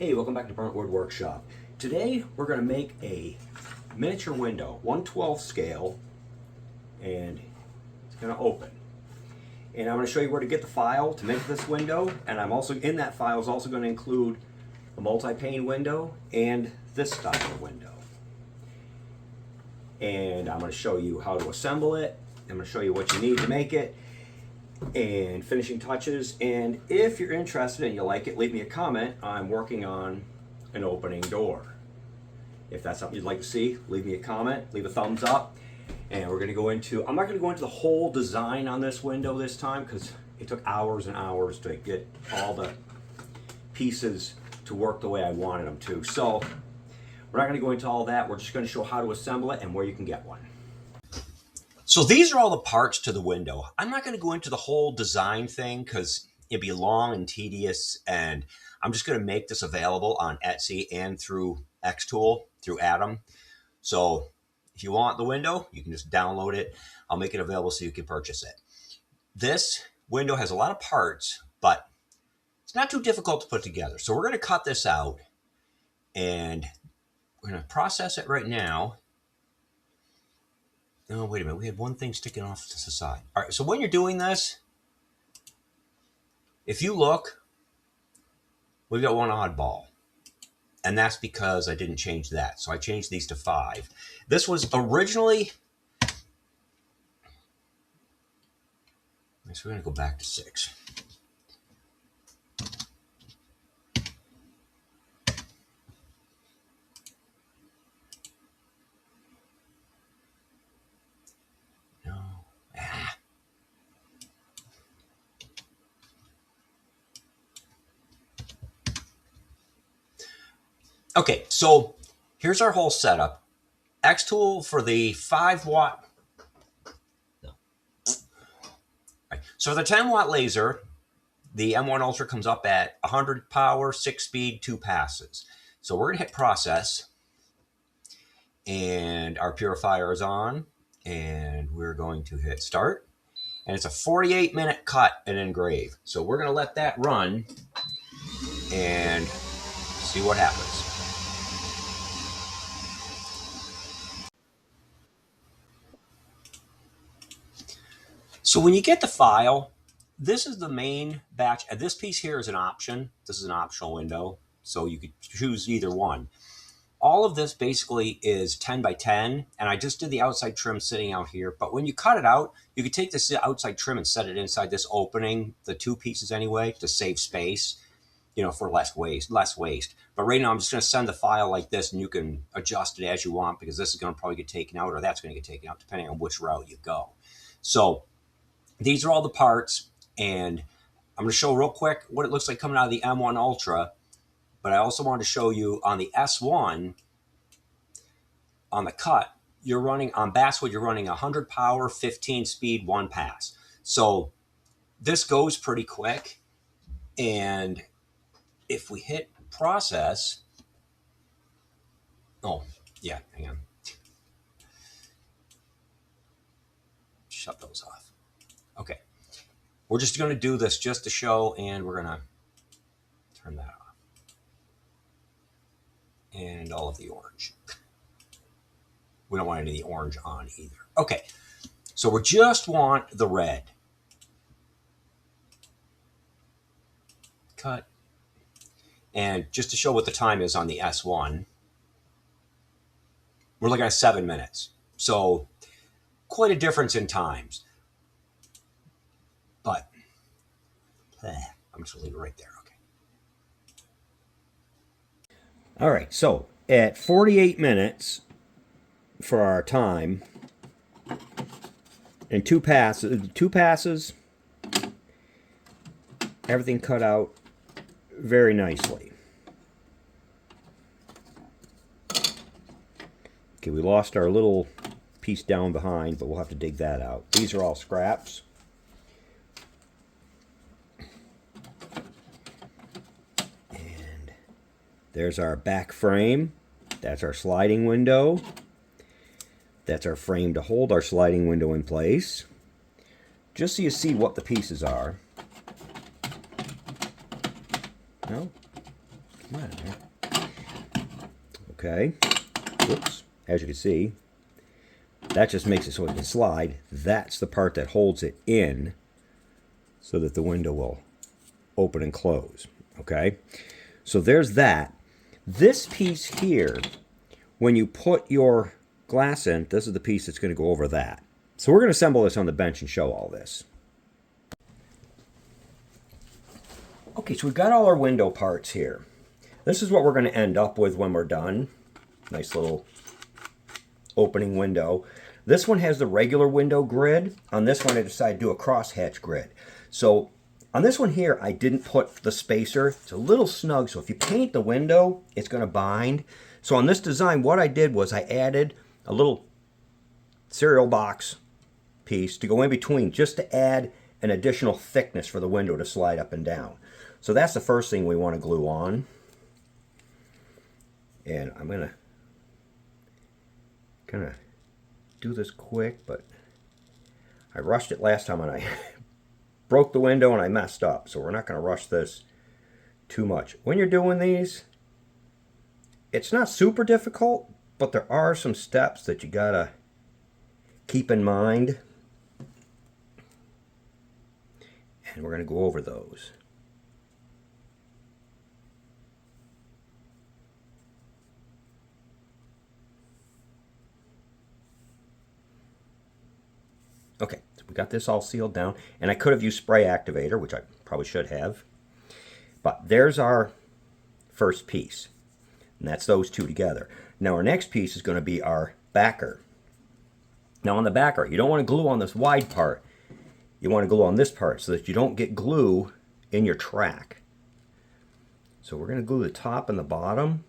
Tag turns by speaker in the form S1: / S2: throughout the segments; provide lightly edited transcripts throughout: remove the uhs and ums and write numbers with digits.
S1: Hey, welcome back to Wood Workshop. Today we're going to make a miniature window, 1/12 scale, and it's going to open. And I'm going to show you where to get the file to make this window, and I'm also, in that file is also going to include a multi-pane window and this style of window. And I'm going to show you how to assemble it. I'm going to show you what you need to make it and finishing touches. And if you're interested and you like it, leave me a comment. I'm working on an opening door. If that's something you'd like to see, leave me a comment, leave a thumbs up. And we're going to go into, I'm not going to go into the whole design on this window this time because it took hours and hours to get all the pieces to work the way I wanted them to. So we're not going to go into all that. We're just going to show how to assemble it and where you can get one. So these are all the parts to the window. I'm not going to go into the whole design thing because it'd be long and tedious, and I'm just going to make this available on Etsy and through XTool, through Adam. So if you want the window, you can just download it. I'll make it available so you can purchase it. This window has a lot of parts, but it's not too difficult to put together. So we're going to cut this out, and we're going to process it right now. Oh, wait a minute. We had one thing sticking off to the side. All right, so when you're doing this, if you look, we've got one oddball. And that's because I didn't change that. So I changed these to 5. This was originally... So we're going to go back to 6. Okay, so here's our whole setup. XTool for the 5-watt. No. Right. So for the 10-watt laser, the M1 Ultra comes up at 100 power, 6 speed, 2 passes. So we're going to hit process, and our purifier is on, and we're going to hit start. And it's a 48-minute cut and engrave. So we're going to let that run and see what happens. So when you get the file, this is the main batch. And this piece here is an option. This is an optional window, so you could choose either one. All of this basically is 10 by 10, and I just did the outside trim sitting out here. But when you cut it out, you could take this outside trim and set it inside this opening, the 2 pieces anyway, to save space, you know, for less waste. But right now I'm just going to send the file like this, and you can adjust it as you want, because this is going to probably get taken out, or that's going to get taken out, depending on which route you go. So these are all the parts, and I'm going to show real quick what it looks like coming out of the M1 Ultra, but I also want to show you on the S1, on the cut, you're running, on basswood, you're running 100 power, 15 speed, 1 pass. So this goes pretty quick, and if we hit process, oh, yeah, hang on. Shut those off. Okay, we're just going to do this just to show, and we're going to turn that off. And all of the orange. We don't want any of the orange on either. Okay, so we just want the red. Cut. And just to show what the time is on the S1, we're looking at 7 minutes. So quite a difference in times. But I'm just going to leave it right there. Okay. All right, so at 48 minutes for our time, and 2 passes, everything cut out very nicely. Okay, we lost our little piece down behind, but we'll have to dig that out. These are all scraps. And there's our back frame. That's our sliding window. That's our frame to hold our sliding window in place. Just so you see what the pieces are. No? Come on here. Okay. Whoops. As you can see, that just makes it so it can slide. That's the part that holds it in so that the window will open and close. Okay? So there's that. This piece here, when you put your glass in, this is the piece that's going to go over that. So we're going to assemble this on the bench and show all this. Okay, so we've got all our window parts here. This is what we're going to end up with when we're done. Nice little opening window. This one has the regular window grid. On this one I decided to do a crosshatch grid. So on this one here I didn't put the spacer. It's a little snug, so if you paint the window it's going to bind. So on this design what I did was I added a little cereal box piece to go in between just to add an additional thickness for the window to slide up and down. So that's the first thing we want to glue on. And I'm going to kind of do this quick, but I rushed it last time and I broke the window and I messed up, so we're not going to rush this too much. When you're doing these, it's not super difficult, but there are some steps that you gotta keep in mind, and we're going to go over those. Okay, so we got this all sealed down, and I could have used spray activator, which I probably should have, but there's our first piece, and that's those two together. Now our next piece is going to be our backer. Now on the backer, you don't want to glue on this wide part, you want to glue on this part so that you don't get glue in your track. So we're going to glue the top and the bottom.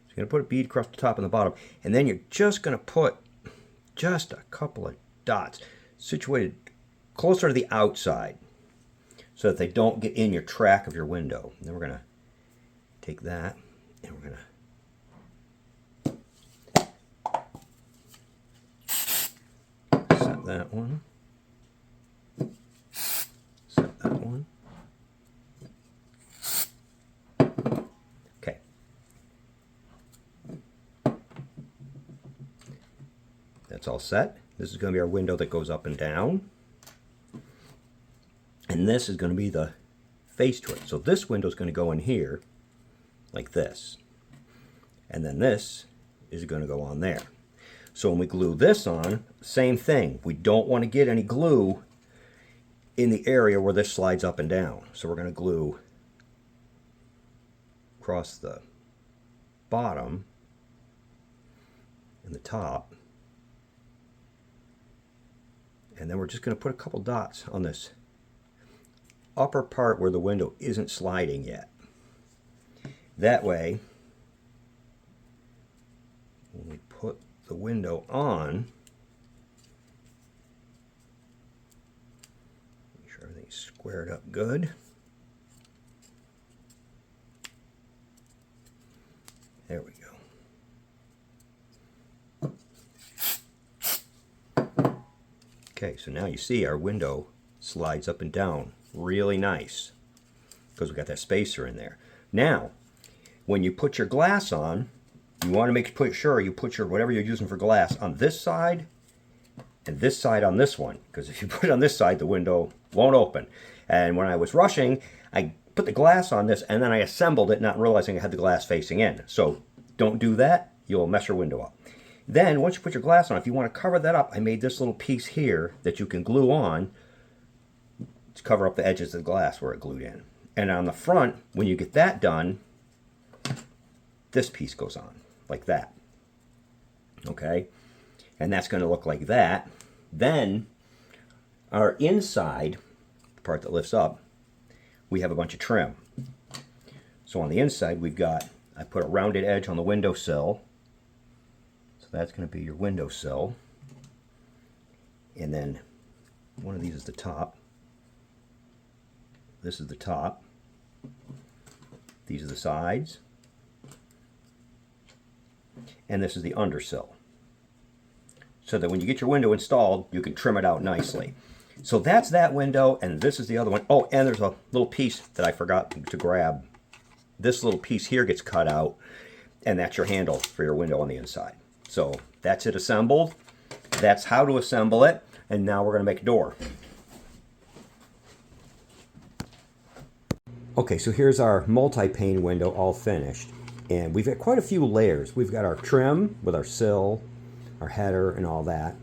S1: You're going to put a bead across the top and the bottom, and then you're just going to put just a couple of dots situated closer to the outside so that they don't get in your track of your window. And then we're going to take that and we're going to set that one, set that one. That's all set. This is going to be our window that goes up and down. And this is going to be the face to it. So this window is going to go in here like this. And then this is going to go on there. So when we glue this on, same thing. We don't want to get any glue in the area where this slides up and down. So we're going to glue across the bottom and the top. And then we're just going to put a couple dots on this upper part where the window isn't sliding yet. That way, when we put the window on, make sure everything's squared up good. There we go. Okay, so now you see our window slides up and down really nice because we got that spacer in there. Now, when you put your glass on, you want to put sure you put your whatever you're using for glass on this side and this side on this one, because if you put it on this side, the window won't open. And when I was rushing, I put the glass on this and then I assembled it, not realizing I had the glass facing in. So don't do that, you'll mess your window up. Then, once you put your glass on, if you want to cover that up, I made this little piece here that you can glue on to cover up the edges of the glass where it glued in. And on the front, when you get that done, this piece goes on, like that. Okay? And that's going to look like that. Then, our inside, the part that lifts up, we have a bunch of trim. So on the inside, we've got, I put a rounded edge on the windowsill. That's going to be your windowsill. And then one of these is the top. This is the top. These are the sides. And this is the undersill. So that when you get your window installed, you can trim it out nicely. So that's that window, and this is the other one. Oh, and there's a little piece that I forgot to grab. This little piece here gets cut out, and that's your handle for your window on the inside. So that's it assembled. That's how to assemble it, and now we're going to make a door. Okay, so here's our multi-pane window all finished, and we've got quite a few layers. We've got our trim with our sill, our header, and all that,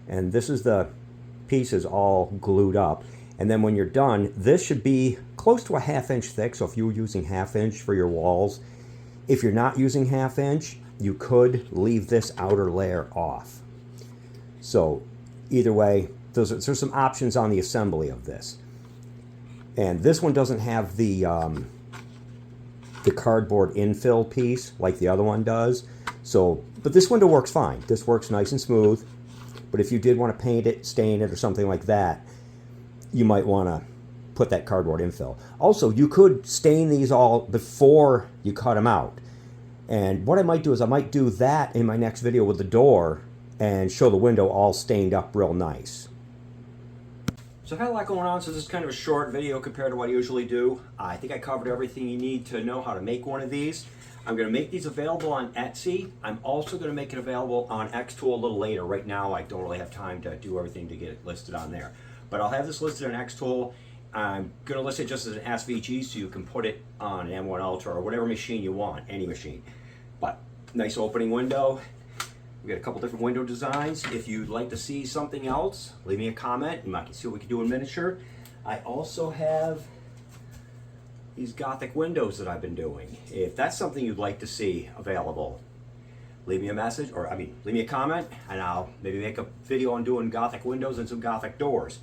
S1: and this is the pieces all glued up. And then when you're done, this should be close to a 1/2 inch thick. So if you were using 1/2 inch for your walls, if you're not using 1/2 inch, you could leave this outer layer off. So either way, there's some options on the assembly of this. And this one doesn't have the cardboard infill piece like the other one does. So, but this window works fine. This works nice and smooth. But if you did want to paint it, stain it, or something like that, you might want to put that cardboard infill. Also, you could stain these all before you cut them out. And what I might do is I might do that in my next video with the door and show the window all stained up real nice. So I've had a lot going on, so this is kind of a short video compared to what I usually do. I think I covered everything you need to know how to make one of these. I'm going to make these available on Etsy. I'm also going to make it available on XTool a little later. Right now, I don't really have time to do everything to get it listed on there. But I'll have this listed on XTool. I'm going to list it just as an SVG so you can put it on an M1 Ultra or whatever machine you want, any machine. But nice opening window. We've got a couple different window designs. If you'd like to see something else, leave me a comment and I can see what we can do in miniature. I also have these Gothic windows that I've been doing. If that's something you'd like to see available, leave me a message, or leave me a comment, and I'll maybe make a video on doing Gothic windows and some Gothic doors.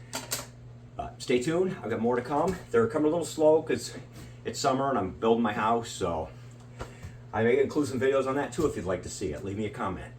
S1: Stay tuned, I've got more to come. They're coming a little slow because it's summer and I'm building my house, so I may include some videos on that too if you'd like to see it. Leave me a comment.